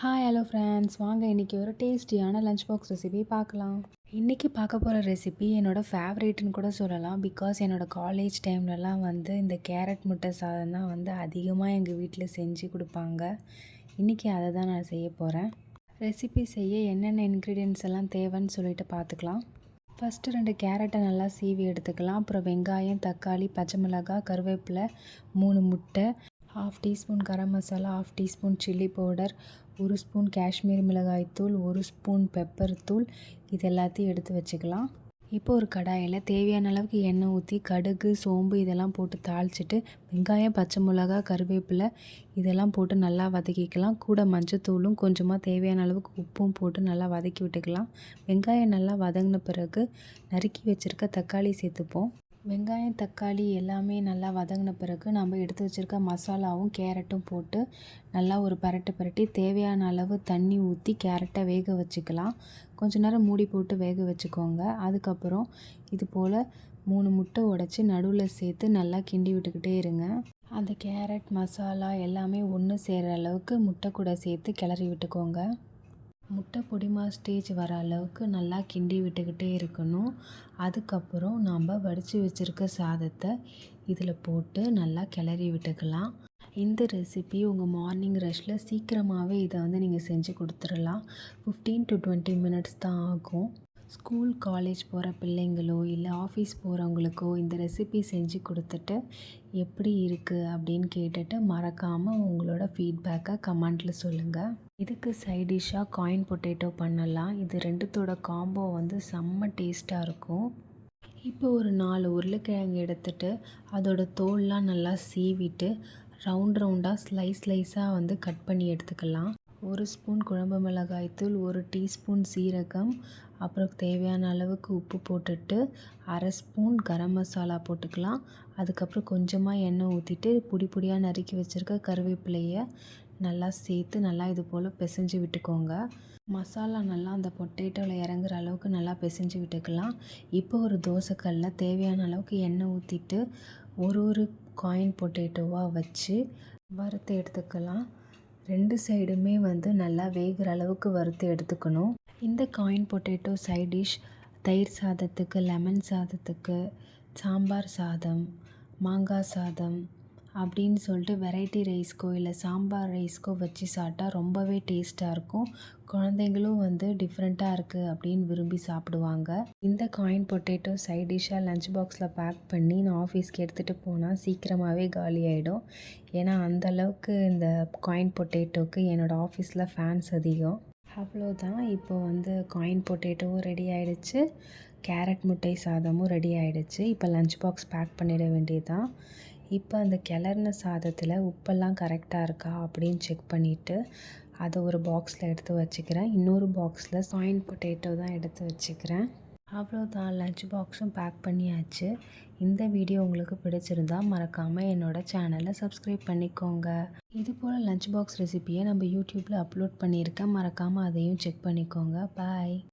Hi hello friends, வாங்க இன்றைக்கி ஒரு டேஸ்டியான லஞ்ச் பாக்ஸ் ரெசிபி பார்க்கலாம். இன்றைக்கி பார்க்க போகிற ரெசிபி என்னோடய ஃபேவரேட்டுன்னு கூட சொல்லலாம். பிகாஸ் என்னோடய காலேஜ் டைம்லலாம் இந்த கேரட் முட்டை சாதம் தான் அதிகமாக எங்கள் வீட்டில் செஞ்சு கொடுப்பாங்க. இன்றைக்கி அதை தான் நான் செய்ய போகிறேன். ரெசிபி செய்ய என்னென்ன இன்க்ரீடியன்ட்ஸ் எல்லாம் தேவைன்னு சொல்லிட்டு பார்த்துக்கலாம். ஃபஸ்ட்டு 2 கேரட்டை நல்லா சீவி எடுத்துக்கலாம். அப்புறம் வெங்காயம், தக்காளி, பச்சை மிளகாய், கருவேப்பிலை, 3 முட்டை, 1/2 teaspoon garam masala, 1/2 teaspoon chilli powder, 1 spoon Kashmiri மிளகாய்த்தூள், 1 ஸ்பூன் பெப்பர் தூள், இது எல்லாத்தையும் எடுத்து வச்சுக்கலாம். இப்போ ஒரு கடாயில் தேவையான அளவுக்கு எண்ணெய் ஊற்றி கடுகு, சோம்பு இதெல்லாம் போட்டு தாளிச்சிட்டு வெங்காயம், பச்சை மிளகா, கருவேப்பிலை இதெல்லாம் போட்டு நல்லா வதக்கிக்கலாம். கூட மஞ்சத்தூளும் கொஞ்சமாக தேவையான அளவுக்கு உப்பும் போட்டு நல்லா வதக்கி விட்டுக்கலாம். வெங்காயம் நல்லா வதங்கின பிறகு நறுக்கி வச்சுருக்க தக்காளி சேர்த்துப்போம். வெங்காயம், தக்காளி எல்லாமே நல்லா வதங்கின பிறகு நம்ம எடுத்து வச்சுருக்க மசாலாவும் கேரட்டும் போட்டு நல்லா ஒரு பரட்டி தேவையான அளவு தண்ணி ஊற்றி கேரட்டை வேக வச்சுக்கலாம். கொஞ்ச நேரம் மூடி போட்டு வேக வச்சுக்கோங்க. அதுக்கப்புறம் இது போல் 3 முட்டை உடைச்சி நடுவில் சேர்த்து நல்லா கிண்டி விட்டுக்கிட்டே இருங்க. அந்த கேரட் மசாலா எல்லாமே ஒன்று சேர்கிற அளவுக்கு முட்டை கூட சேர்த்து கிளறி விட்டுக்கோங்க. முட்டை பொடிமா ஸ்டேஜ் வர அளவுக்கு நல்லா கிண்டி விட்டுக்கிட்டே இருக்கணும். அதுக்கப்புறம் நாம் வடித்து வச்சுருக்க சாதத்தை இதில் போட்டு நல்லா கிளறி விட்டுக்கலாம். இந்த ரெசிபி உங்கள் மார்னிங் ரஷ்ஷில் சீக்கிரமாகவே இதை நீங்கள் செஞ்சு கொடுத்துடலாம். 15 to 20 மினிட்ஸ் தான் ஆகும். ஸ்கூல், காலேஜ் போகிற பிள்ளைங்களோ இல்லை ஆஃபீஸ் போகிறவங்களுக்கோ இந்த ரெசிபி செஞ்சு கொடுத்துட்டு எப்படி இருக்குது அப்படின்னு கேட்டுட்டு மறக்காமல் உங்களோட ஃபீட்பேக்கை கமெண்ட்டில் சொல்லுங்கள். இதுக்கு சைட் டிஷ்ஷாக காயின் பொட்டேட்டோ பண்ணலாம். இது ரெண்டுத்தோட காம்போ செம்ம டேஸ்ட்டாக இருக்கும். இப்போ ஒரு 4 உருளைக்கிழங்கு எடுத்துகிட்டு அதோட தோல்லாம் நல்லா சீவிட்டு ரவுண்டாக ஸ்லைஸாக கட் பண்ணி எடுத்துக்கலாம். 1 ஸ்பூன் குழம்பு மிளகாய்த்தூள், 1 டீஸ்பூன் சீரகம், அப்புறம் தேவையான அளவுக்கு உப்பு போட்டுட்டு 1/2 ஸ்பூன் கரம் மசாலா போட்டுக்கலாம். அதுக்கப்புறம் கொஞ்சமாக எண்ணெய் ஊற்றிட்டு பொடியாக நறுக்கி வச்சுருக்க கருவேப்பிலையை நல்லா சேர்த்து நல்லா இது போல் பிசைஞ்சு விட்டுக்கோங்க. மசாலா நல்லா அந்த பொட்டேட்டோவில் இறங்குற அளவுக்கு நல்லா பிசைஞ்சு விட்டுக்கலாம். இப்போ ஒரு தோசைக்கல்லில் தேவையான அளவுக்கு எண்ணெய் ஊற்றிட்டு ஒரு காயின் பொட்டேட்டோவாக வச்சு வறுத்து எடுத்துக்கலாம். 2 சைடுமே நல்லா வேகிற அளவுக்கு வறுத்து எடுத்துக்கணும். இந்த காயின் பொட்டேட்டோ சைட் டிஷ் தயிர் சாதத்துக்கு, லெமன் சாதத்துக்கு, சாம்பார் சாதம், மாங்காய் சாதம் அப்படின்னு சொல்லிட்டு வெரைட்டி ரைஸ்க்கோ இல்லை சாம்பார் ரைஸ்க்கோ வச்சு சாப்பிட்டா ரொம்பவே டேஸ்ட்டாக இருக்கும். குழந்தைங்களும் டிஃப்ரெண்ட்டாக இருக்குது அப்படின்னு விரும்பி சாப்பிடுவாங்க. இந்த காயின் பொட்டேட்டோ சைட் டிஷ்ஷாக லஞ்ச் பாக்ஸில் பேக் பண்ணி நான் ஆஃபீஸ்க்கு எடுத்துகிட்டு போனால் சீக்கிரமாகவே காலி ஆகிடும். ஏன்னா அந்தளவுக்கு இந்த காயின் பொட்டேட்டோவுக்கு என்னோடய ஆஃபீஸில் ஃபேன்ஸ் அதிகம். அவ்வளோதான். இப்போ காயின் பொட்டேட்டோவும் ரெடி ஆகிடுச்சு, கேரட் முட்டை சாதமும் ரெடி ஆகிடுச்சு. இப்போ லஞ்ச் பாக்ஸ் பேக் பண்ணிட வேண்டியதுதான். இப்போ அந்த கிளறின சாதத்தில் உப்பெல்லாம் கரெக்டாக இருக்கா அப்படின்னு செக் பண்ணிவிட்டு அதை ஒரு பாக்ஸில் எடுத்து வச்சுக்கிறேன். இன்னொரு பாக்ஸில் காயின் பொட்டேட்டோ தான் எடுத்து வச்சுக்கிறேன். அவ்வளோதான், லஞ்ச் பாக்ஸும் பேக் பண்ணியாச்சு. இந்த வீடியோ உங்களுக்கு பிடிச்சிருந்தா மறக்காமல் என்னோடய சேனலை சப்ஸ்கிரைப் பண்ணிக்கோங்க. இது போல் லஞ்ச் பாக்ஸ் ரெசிபியை நம்ம யூடியூப்பில் அப்லோட் பண்ணியிருக்கேன். மறக்காமல் அதையும் செக் பண்ணிக்கோங்க. பாய்.